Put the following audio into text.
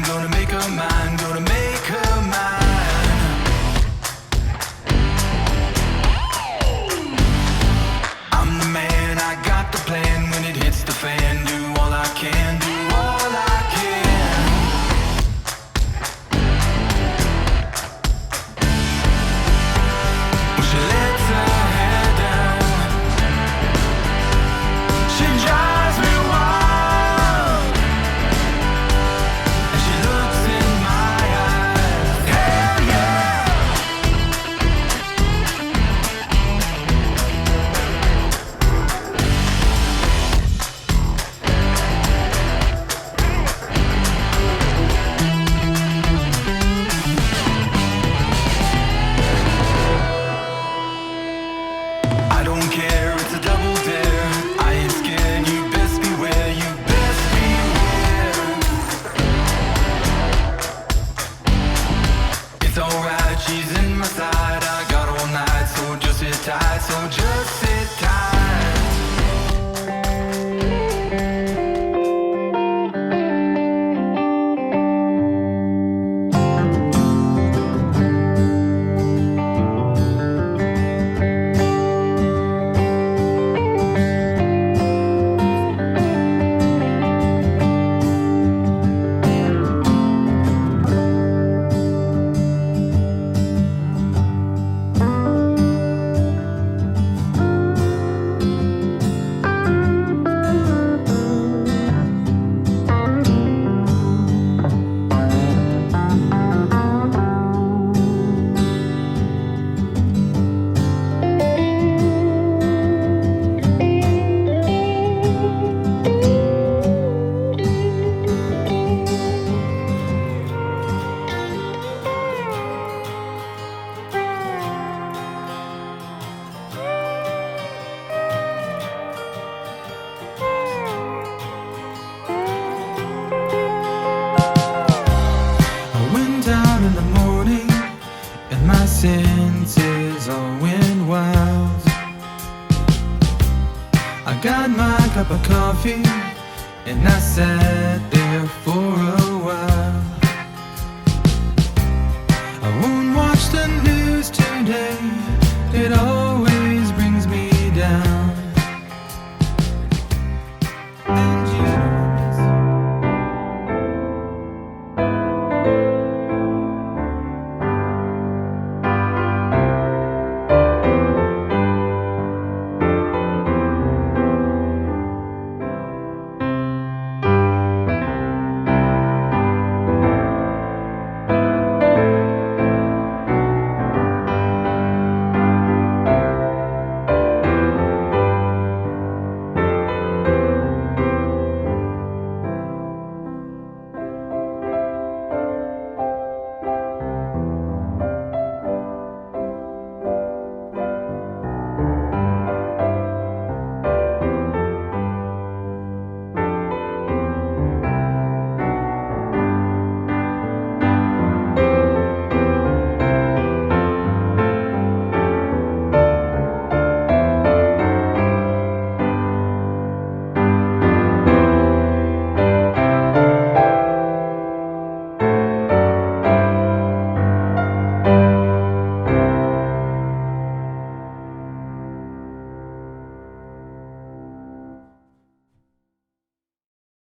mine, gonna make her mine, gonna make her mine. I'm the man, I got the plan. When it hits the fan, do all I can, do all I can. When she lets her hair down, she drives me wild. And she looks in my eyes, hell yeah. I don't care, it's a double dare. I ain't scared, you best beware, you best beware. It's alright, she's in my side. I got all night, so just sit tight, so just sit tight. I went down in the morning and my senses all went wild. I got my cup of coffee and I sat there for a while.